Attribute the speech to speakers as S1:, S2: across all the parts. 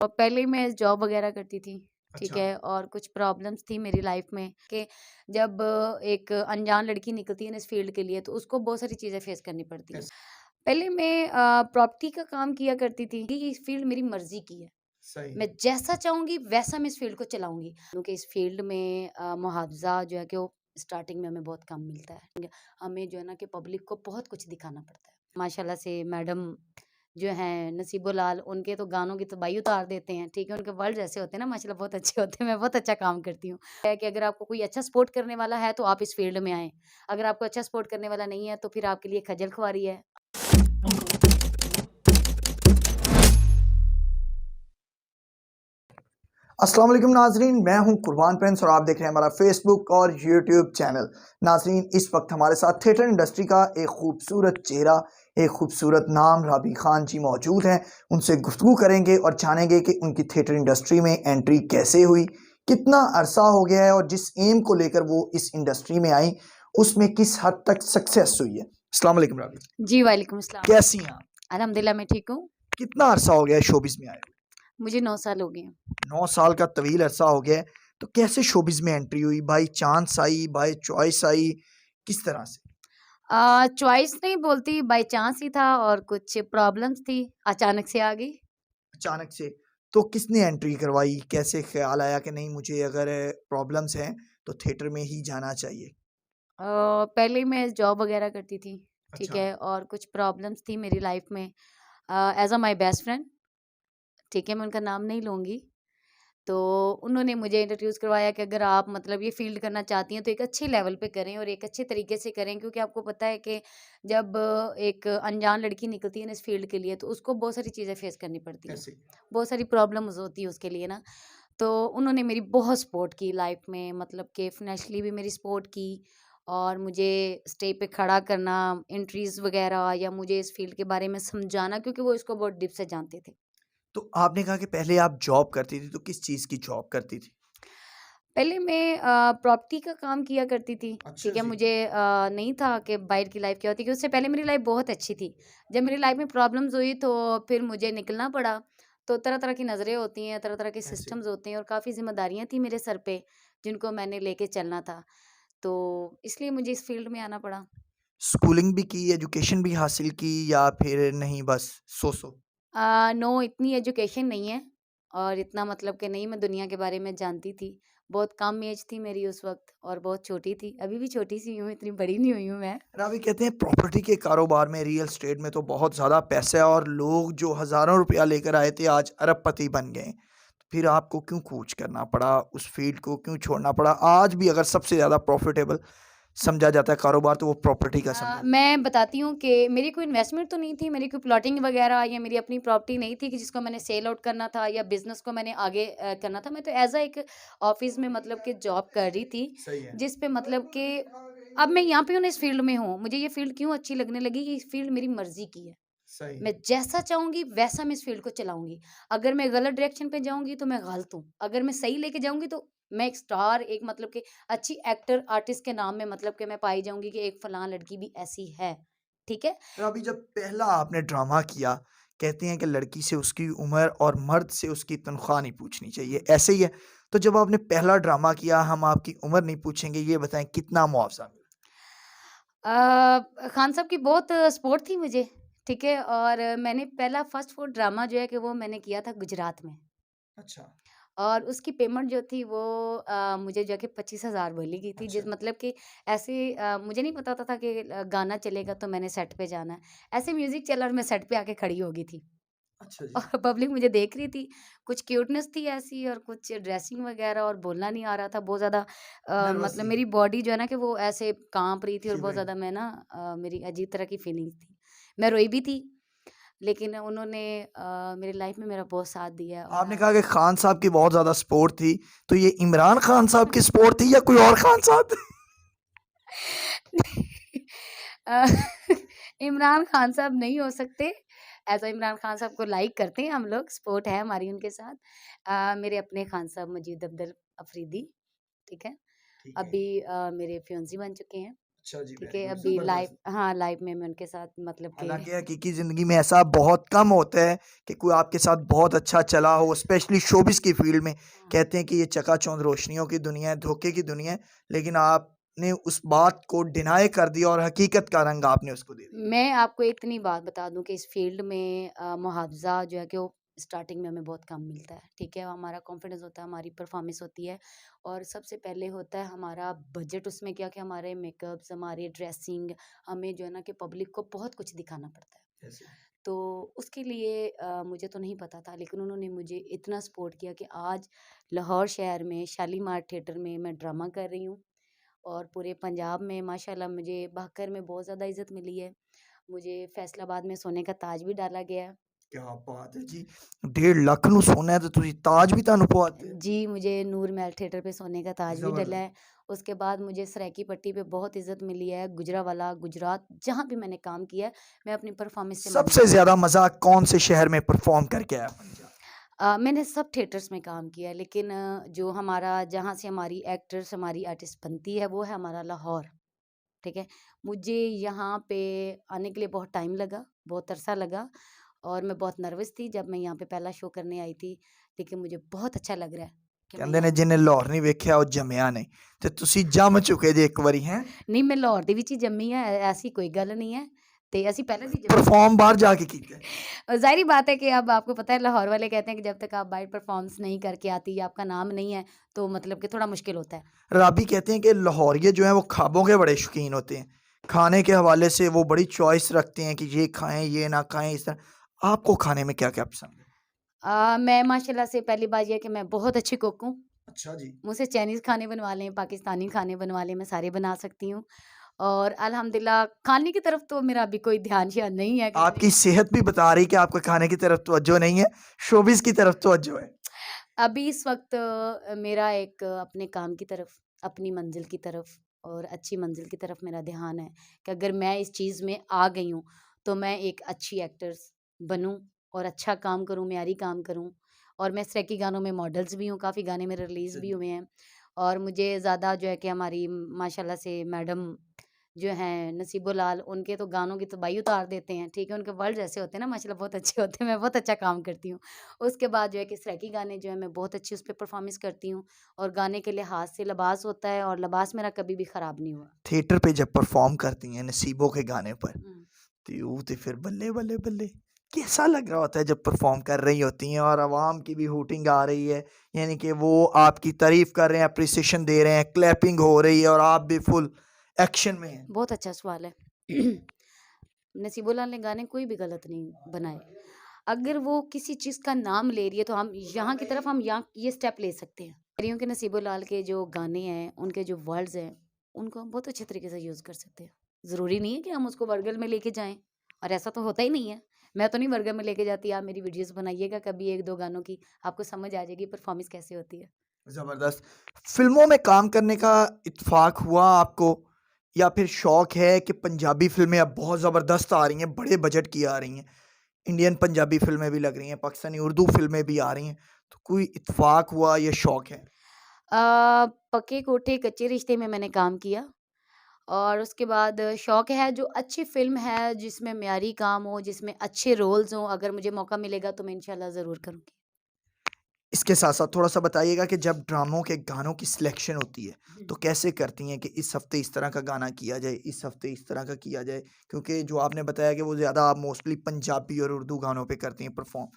S1: और पहले मैं जॉब वगैरह करती थी, ठीक
S2: अच्छा।
S1: है? और कुछ प्रॉब्लम्स थी मेरी लाइफ में कि जब एक अनजान लड़की निकलती है ना इस फील्ड के लिए, तो उसको बहुत सारी चीज़ें फेस करनी पड़ती हैं।
S2: कैसे?
S1: पहले मैं प्रॉपर्टी का काम किया करती थी कि ये फील्ड मेरी मर्ज़ी की है।
S2: सही
S1: मैं
S2: है।
S1: जैसा चाहूँगी वैसा मैं इस फील्ड को चलाऊँगी। क्योंकि इस फील्ड में मुआवज़ा जो है कि वो स्टार्टिंग में हमें बहुत कम मिलता है। हमें जो है ना कि पब्लिक को बहुत कुछ दिखाना पड़ता है। माशाल्लाह से मैडम जो हैं नसीबो लाल, उनके तो गानों की तबाही उतार देते हैं, ठीक है? उनके वर्ड्स ऐसे होते हैं ना माशाल्लाह बहुत अच्छे होते हैं, मैं बहुत अच्छा काम करती हूँ। है कि अगर आपको कोई अच्छा सपोर्ट करने वाला है तो आप इस फील्ड में आएँ। अगर आपको अच्छा सपोर्ट करने वाला नहीं है तो फिर आपके लिए खज्जल-खुआरी है।
S2: अस्सलाम वालेकुम नाजरीन, मैं हूं कुर्बान प्रिंस और आप देख रहे हैं हमारा फेसबुक और यूट्यूब चैनल। नाजरीन, इस वक्त हमारे साथ थिएटर इंडस्ट्री का एक खूबसूरत चेहरा, एक खूबसूरत नाम राबी खान जी मौजूद हैं। उनसे गुफ्तगू करेंगे और जानेंगे कि उनकी थिएटर इंडस्ट्री में एंट्री कैसे हुई, कितना अरसा हो गया है और जिस एम को लेकर वो इस इंडस्ट्री में आई उसमें किस हद तक सक्सेस हुई है। अस्सलाम वालेकुम राबी,
S1: जी, वालेकुम अस्सलाम।
S2: कैसी हैं आप?
S1: अल्हम्दुलिल्लाह मैं ठीक हूँ।
S2: कितना अरसा हो गया है शोबिस में आए?
S1: मुझे 9 साल हो गए हैं।
S2: 9 साल का तवील अरसा हो गया है। तो कैसे शोबिज़ में एंट्री हुई? By chance I, by choice I, किस तरह से?
S1: चॉइस नहीं बोलती बाय चांस ही था और कुछ प्रॉब्लम्स थी, अचानक से आ गई।
S2: अचानक से। तो किसने एंट्री करवाई? कैसे ख़्याल आया कि नहीं मुझे अगर प्रॉब्लम्स हैं तो थिएटर में ही जाना चाहिए?
S1: पहले मैं जॉब वगैरह करती थी, ठीक
S2: अच्छा।
S1: है? और कुछ प्रॉब्लम्स थी मेरी लाइफ में as a my best friend, ठीक है? मैं उनका नाम नहीं लूँगी। तो उन्होंने मुझे इंट्रोड्यूस करवाया कि अगर आप मतलब ये फ़ील्ड करना चाहती हैं तो एक अच्छे लेवल पे करें और एक अच्छे तरीके से करें, क्योंकि आपको पता है कि जब एक अनजान लड़की निकलती है ना इस फ़ील्ड के लिए, तो उसको बहुत सारी चीज़ें फ़ेस करनी पड़ती हैं।
S2: कैसे?
S1: बहुत सारी प्रॉब्लम्स होती है उसके लिए ना। तो उन्होंने मेरी बहुत सपोर्ट की लाइफ में, मतलब कि फ़ाइनेंशियली भी मेरी सपोर्ट की और मुझे स्टेज पे खड़ा करना, एंट्रीज़ वग़ैरह या मुझे इस फ़ील्ड के बारे में समझाना, क्योंकि वो इसको बहुत डीप से जानते थे।
S2: तो आपने कहा कि पहले आप जॉब करती थी, तो किस चीज़ की जॉब करती थी?
S1: पहले मैं प्रॉपर्टी का काम किया करती थी,
S2: अच्छा
S1: ठीक है?
S2: जी।
S1: मुझे नहीं था कि बाहर की लाइफ़ क्या होती है, क्योंकि उससे पहले मेरी लाइफ़ बहुत अच्छी थी। जब मेरी लाइफ़ में प्रॉब्लम्स हुई तो फिर मुझे निकलना पड़ा। तो तरह-तरह की नज़रें होती हैं, तरह-तरह के
S2: कैसे?
S1: सिस्टम्स होते हैं और काफ़ी ज़िम्मेदारियाँ थी मेरे सर पे, जिनको मैंने लेके चलना था। तो इसलिए मुझे इस फ़ील्ड में आना पड़ा।
S2: स्कूलिंग भी की, एजुकेशन भी हासिल की या फिर नहीं बस सो-सो?
S1: नो, इतनी एजुकेशन नहीं है और इतना मतलब कि नहीं मैं दुनिया के बारे में जानती थी। बहुत कम ऐज थी मेरी उस वक़्त और बहुत छोटी थी। अभी भी छोटी-सी हूँ, इतनी बड़ी नहीं हुई हूँ मैं।
S2: रावी कहते हैं प्रॉपर्टी के कारोबार में रियल एस्टेट में तो बहुत ज़्यादा पैसा है और लोग जो हज़ारों रुपया लेकर आए थे आज अरबपति बन गए। फिर आपको क्यों कूच करना पड़ा? उस फ़ील्ड को क्यों छोड़ना पड़ा? आज भी अगर सबसे ज़्यादा प्रॉफ़िटेबल समझा जाता है कारोबार तो वो प्रॉपर्टी का समझा जाता
S1: मैं बताती हूँ कि मेरी कोई इन्वेस्टमेंट तो नहीं थी, मेरी कोई प्लॉटिंग वगैरह या मेरी अपनी प्रॉपर्टी नहीं थी कि जिसको मैंने सेल आउट करना था या बिज़नेस को मैंने आगे करना था। मैं तो एज़ अ एक ऑफ़िस में मतलब कि जॉब कर रही थी,
S2: है। सही है।
S1: जिस पे मतलब कि अब मैं यहाँ पे हूँ ना इस फ़ील्ड में हूँ। मुझे ये फ़ील्ड क्यों अच्छी लगने लगी कि इस फ़ील्ड मेरी मर्ज़ी की है।
S2: सही
S1: मैं
S2: है।
S1: जैसा चाहूँगी वैसा मैं इस फ़ील्ड को चलाऊँगी। अगर मैं गलत डायरेक्शन पे जाऊँगी तो मैं गलत हूँ। अगर मैं सही लेके जाऊँगी तो मैं एक स्टार, एक मतलब कि अच्छी एक्टर, आर्टिस्ट के नाम में मतलब कि मैं पाई जाऊँगी कि एक फलाँ लड़की भी ऐसी है। ठीक है?
S2: तो अभी जब पहला आपने ड्रामा किया, कहते हैं कि लड़की से उसकी उम्र और मर्द से उसकी तनख्वाह नहीं पूछनी चाहिए, ऐसे ही है? तो जब आपने पहला ड्रामा किया हम आपकी उम्र नहीं पूछेंगे, ये बताएँ कितना मुआवज़ा मिला?
S1: खान साहब की बहुत सपोर्ट थी मुझे, ठीक है? और मैंने पहला फ़र्स्ट वो ड्रामा जो है कि वो मैंने किया था गुजरात में।
S2: अच्छा।
S1: और उसकी पेमेंट जो थी वो मुझे जो है कि 25,000 बोली गई थी, जिस
S2: अच्छा।
S1: मतलब कि ऐसे मुझे नहीं पता था कि गाना चलेगा तो मैंने सेट पे जाना है। ऐसे म्यूज़िक चला और मैं सेट पे आके खड़ी हो गई थी।
S2: अच्छा जी।
S1: और पब्लिक मुझे देख रही थी, कुछ क्यूटनेस थी ऐसी और कुछ ड्रेसिंग वगैरह और बोलना नहीं आ रहा था बहुत ज़्यादा।
S2: नर्वस
S1: मतलब
S2: थी,
S1: मेरी बॉडी जो है ना कि वो ऐसे काँप रही थी और बहुत
S2: शिवरिंग।
S1: ज़्यादा मैं ना मेरी अजीब तरह की फीलिंग्स थी। मैं रोई भी थी, लेकिन उन्होंने मेरी लाइफ़ में मेरा बहुत साथ दिया और
S2: आपने कहा कि खान साहब की बहुत ज़्यादा सपोर्ट थी, तो ये इमरान खान साहब की सपोर्ट थी या कोई और खान साहब थे?
S1: अ, इमरान खान साहब नहीं हो सकते। ऐसा इमरान खान साहब को लाइक करते हैं हम लोग, सपोर्ट है हमारी उनके साथ। मेरे अपने खान साहब मजीद अब्दुल अफरीदी, ठीक है?
S2: ठीक है।
S1: अभी मेरे फियोंसी बन चुके हैं।
S2: अच्छा जी,
S1: ठीक
S2: वेरी
S1: है,
S2: गुड,
S1: अभी लाइव,
S2: ज़बरदस्त।
S1: हाँ, लाइव में मैं उनके साथ मतलब कि
S2: हालाँकि हकीकी ज़िंदगी में ऐसा बहुत कम होता है कि कोई आपके साथ बहुत अच्छा चला हो, स्पेशली शोबिज़ की फ़ील्ड में।
S1: हाँ।
S2: कहते हैं कि ये चकाचौंध रोशनियों की दुनिया है, धोखे की दुनिया है, लेकिन आपने उस बात को डिनाय कर दिया और हकीकत का रंग आपने उसको दे दिया।
S1: मैं आपको इतनी बात बता दूँ कि इस फ़ील्ड में मुआवज़ा जो है कि वो स्टार्टिंग में हमें बहुत कम मिलता है, ठीक है? हमारा कॉन्फिडेंस होता है, हमारी परफ़ॉर्मेंस होती है और सबसे पहले होता है हमारा बजट, उसमें क्या कि हमारे मेकअप्स, हमारी ड्रेसिंग, हमें जो है ना कि पब्लिक को बहुत कुछ दिखाना पड़ता है।
S2: जैसे
S1: तो उसके लिए मुझे तो नहीं पता था, लेकिन उन्होंने मुझे इतना सपोर्ट किया कि आज लाहौर शहर में शालीमार थिएटर में मैं ड्रामा कर रही हूँ और पूरे पंजाब में माशाल्लाह मुझे भाकर में बहुत ज़्यादा इज़्ज़त मिली है। मुझे फैसलाबाद में सोने का ताज भी डाला गया है।
S2: क्या बात है जी! 1.5 ਲੱਖ ਨੂੰ सोना है तो ਤੁਸੀਂ ताज भी ਤੁਹਾਨੂੰ ਪਵਾਤੇ।
S1: जी, मुझे नूर महल थिएटर पे सोने का ताज भी डला
S2: ज़बरदस्त।
S1: है। उसके बाद मुझे सराइकी पट्टी पे बहुत इज़्ज़त मिली है, गुजरांवाला, गुजरात, जहाँ भी मैंने काम किया है, मैं अपनी परफ़ॉर्मेंस से मानी
S2: सबसे
S1: जाती हूँ।
S2: ज़्यादा मज़ा कौन से शहर में परफ़ॉर्म करके आया पंजाब?
S1: मैंने सब थिएटर्स में काम किया है, लेकिन जो हमारा जहाँ से हमारी एक्टर्स, हमारी आर्टिस्ट बनती है, वो है हमारा लाहौर, ठीक है? मुझे यहाँ पे आने के लिए बहुत टाइम लगा, बहुत अरसा लगा और मैं बहुत नर्वस थी जब मैं यहाँ पे पहला शो करने आई थी, लेकिन मुझे बहुत अच्छा लग रहा है कि मैं
S2: ਕਹਿੰਦੇ ਨੇ
S1: यहाँ
S2: ਜਿਹਨੇ ਲਾਹੌਰ ਨਹੀਂ ਵੇਖਿਆ ਉਹ ਜੰਮਿਆ ਨਹੀਂ ਤੇ ਤੁਸੀਂ ਜੰਮ ਚੁੱਕੇ ਜੇ ਇੱਕ ਵਾਰੀ ਹੈਂ।
S1: नहीं, मैं लाहौर दे विच ही जम्मी है, ऐसी कोई गल नहीं है ते असीं पहले भी जम्मे
S2: परफ़ॉर्म बाहर जाके कीता है।
S1: ज़ाहिर-सी बात है कि अब आपको पता है लाहौर वाले कहते हैं कि जब तक आप बाहर परफ़ॉर्मेंस नहीं करके आती या आपका नाम नहीं है, तो मतलब कि थोड़ा मुश्किल होता है।
S2: राबी कहते हैं कि लाहौरिये जो हैं वो ख़्वाबों के बड़े शौकीन होते हैं। खाने के हवाले से वो बड़ी चॉइस रखते हैं कि ये खाएँ, ये ना खाएँ इस तरह। आपको खाने में क्या-क्या पसंद है?
S1: मैं माशाल्लाह से पहली बात ये है कि मैं बहुत अच्छी कुक हूँ।
S2: अच्छा जी।
S1: मुझसे चाइनीज़ खाने बनवा लें, पाकिस्तानी खाने बनवा लें, मैं सारे बना सकती हूँ। और अल्हम्दुलिल्लाह खाने की तरफ तो मेरा अभी कोई ध्यान-श्यान नहीं है कि
S2: आपकी
S1: मैंने
S2: सेहत भी बता रही कि आपको खाने की तरफ तवज्जो नहीं है, शोबिज़ की तरफ तवज्जो है।
S1: अभी इस वक़्त मेरा एक अपने काम की तरफ, अपनी मंज़िल की तरफ और अच्छी मंज़िल की तरफ मेरा ध्यान है कि अगर मैं इस चीज़ में आ गई हूँ, तो मैं एक अच्छी एक्ट्रेस बनूँ और अच्छा काम करूँ, म्यारी काम करूँ। और मैं इस तरह के गानों में मॉडल्स भी हूँ, काफ़ी गाने मेरे रिलीज़ भी
S2: सही।
S1: हुए हैं। और मुझे ज़्यादा जो है कि हमारी माशाल्लाह से मैडम जो हैं नसीबो लाल, उनके तो गानों की तबाही उतार देते हैं, ठीक है? उनके वर्ड्स ऐसे होते हैं ना माशाल्लाह बहुत अच्छे होते हैं, मैं बहुत अच्छा काम करती हूँ। उसके बाद जो है कि सराइकी गाने जो हैं मैं बहुत अच्छी उस पे परफ़ॉर्मेंस करती हूँ और गाने के लिहाज़ से लिबास होता है और लिबास मेरा कभी भी ख़राब नहीं हुआ।
S2: थिएटर पे जब परफ़ॉर्म करती हैं नसीबों के गाने पर,
S1: हुँ।
S2: तो फिर बल्ले, बल्ले, बल्ले। कैसा लग रहा होता है जब परफ़ॉर्म कर रही होती हैं और अवाम की भी हूटिंग आ रही है, यानी कि वो आपकी तारीफ़ कर रहे हैं, एप्रिसिएशन दे रहे हैं, क्लैपिंग हो रही है और आप भी फुल एक्शन में हैं।
S1: बहुत अच्छा सवाल है। नसीबो लाल ने गाने कोई भी गलत नहीं बनाए। अगर वो किसी चीज़ का नाम ले रही है, तो हम यहाँ की तरफ हम यहाँ ये स्टेप ले सकते हैं। कह रही हूँ कि नसीबो लाल के जो गाने हैं, उनके जो वर्ड्स हैं, उनको हम बहुत अच्छे तरीके से यूज़ कर सकते हैं। ज़रूरी नहीं है कि हम उसको वर्गल में लेके जाएँ और ऐसा तो होता ही नहीं है। मैं तो नहीं वर्गल में लेके जाती, आप मेरी वीडियोज़ बनाइएगा कभी 1-2 गानों की, आपको समझ आ जाएगी परफ़ॉर्मेंस कैसे होती है।
S2: ज़बरदस्त। फ़िल्मों में काम करने का इत्तेफ़ाक हुआ आपको या फिर शौक है कि पंजाबी फ़िल्में अब बहुत ज़बरदस्त आ रही हैं, बड़े बजट की आ रही हैं, इंडियन पंजाबी फ़िल्में भी लग रही हैं, पाकिस्तानी उर्दू फ़िल्में भी आ रही हैं, तो कोई इत्तेफ़ाक हुआ या शौक है?
S1: पक्के कोठे कच्चे रिश्ते में मैंने काम किया और उसके बाद शौक है जो अच्छी फ़िल्म है, जिसमें म्यारी काम हो, जिसमें अच्छे रोल्स हों, अगर मुझे मौका मिलेगा तो मैं इंशाल्लाह ज़रूर करूँगी।
S2: इसके साथ-साथ थोड़ा-सा बताइएगा कि जब ड्रामों के गानों की सिलेक्शन होती है,
S1: हुँ।
S2: तो कैसे करती हैं कि इस हफ़्ते इस तरह का गाना किया जाए, इस हफ़्ते इस तरह का किया जाए? क्योंकि जो आपने बताया कि वो ज़्यादा आप मोस्टली पंजाबी और उर्दू गानों पे करती हैं परफ़ॉर्म।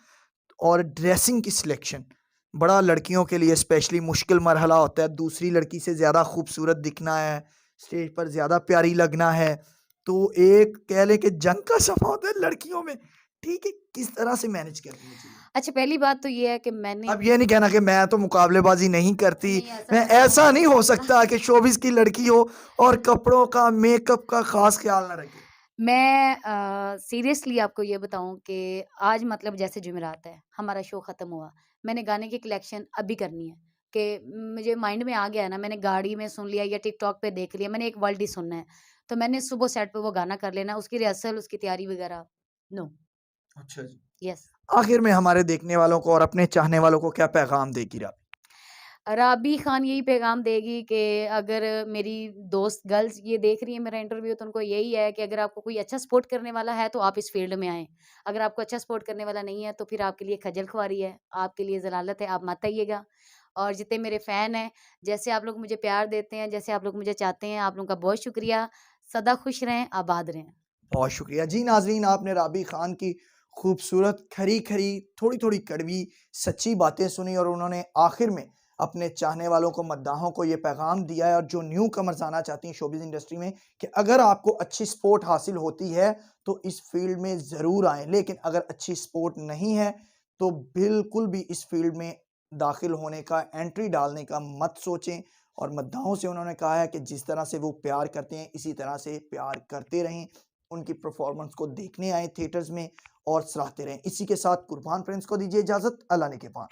S2: और ड्रेसिंग की सिलेक्शन बड़ा लड़कियों के लिए स्पेशली मुश्किल मरहला होता है। दूसरी लड़की से ज़्यादा खूबसूरत दिखना है, स्टेज पर ज़्यादा प्यारी लगना है, तो एक कह लें कि जंग का समा होता है लड़कियों में। ठीक है, किस तरह से मैनेज करती हैं चीज़ें?
S1: अच्छा, पहली बात तो ये है कि मैंने
S2: अब ये नहीं कहना कि मैं तो मुकाबलेबाज़ी नहीं करती,
S1: नहीं ऐसा
S2: मैं
S1: तो नहीं
S2: ऐसा नहीं हो
S1: है।
S2: सकता कि शोबिज़ की लड़की हो और कपड़ों का, मेकअप का ख़ास ख़्याल ना रखे।
S1: मैं सीरियसली आपको ये बताऊँ कि आज मतलब जैसे जुमेरात है, हमारा शो ख़त्म हुआ। मैंने गाने की कलेक्शन अभी करनी है कि मुझे माइंड में आ गया है ना, मैंने गाड़ी में सुन लिया या टिकटॉक पे देख लिया, मैंने एक वर्ल्ड ही सुनना है। तो मैंने सुबह सेट पे वो गाना कर लेना, उसकी रिहर्सल, उसकी तैयारी वगैरह नो।
S2: अच्छा जी।
S1: यस।
S2: आखिर में हमारे देखने वालों को और अपने चाहने वालों को क्या पैगाम देगी आप?
S1: राबी खान यही पैगाम देगी कि अगर मेरी दोस्त गर्ल्स ये देख रही है मेरा इंटरव्यू, तो उनको यही है कि अगर आपको कोई अच्छा सपोर्ट करने वाला है तो आप इस फील्ड में आएँ। अगर आपको अच्छा सपोर्ट करने वाला नहीं है तो फिर आपके लिए खज्जल-खुआरी है, आपके लिए ज़लालत है, आप मत आइएगा। और जितने मेरे फ़ैन हैं, जैसे आप लोग मुझे प्यार देते हैं, जैसे आप लोग मुझे चाहते हैं, आप लोगों का बहुत शुक्रिया। सदा खुश रहें, आबाद रहें।
S2: बहुत शुक्रिया जी। नाजरीन, आपने राबी खान की खूबसूरत खरी खरी थोड़ी थोड़ी कड़वी सच्ची बातें सुनी और उन्होंने आखिर में अपने चाहने वालों को, मद्दाहों को ये पैगाम दिया है, और जो न्यू कमर्स आना चाहती हैं शोबिज़ इंडस्ट्री में, कि अगर आपको अच्छी सपोर्ट हासिल होती है तो इस फील्ड में ज़रूर आएँ, लेकिन अगर अच्छी सपोर्ट नहीं है तो बिल्कुल भी इस फील्ड में दाखिल होने का, एंट्री डालने का मत सोचें। और मद्दाहों से उन्होंने कहा है कि जिस तरह से वो प्यार करते हैं इसी तरह से प्यार करते रहें, उनकी परफॉर्मेंस को देखने आए थिएटर्स में और सराहते रहें। इसी के साथ कुर्बान प्रिंस को दीजिए इजाज़त। अल्लाह ने के पास।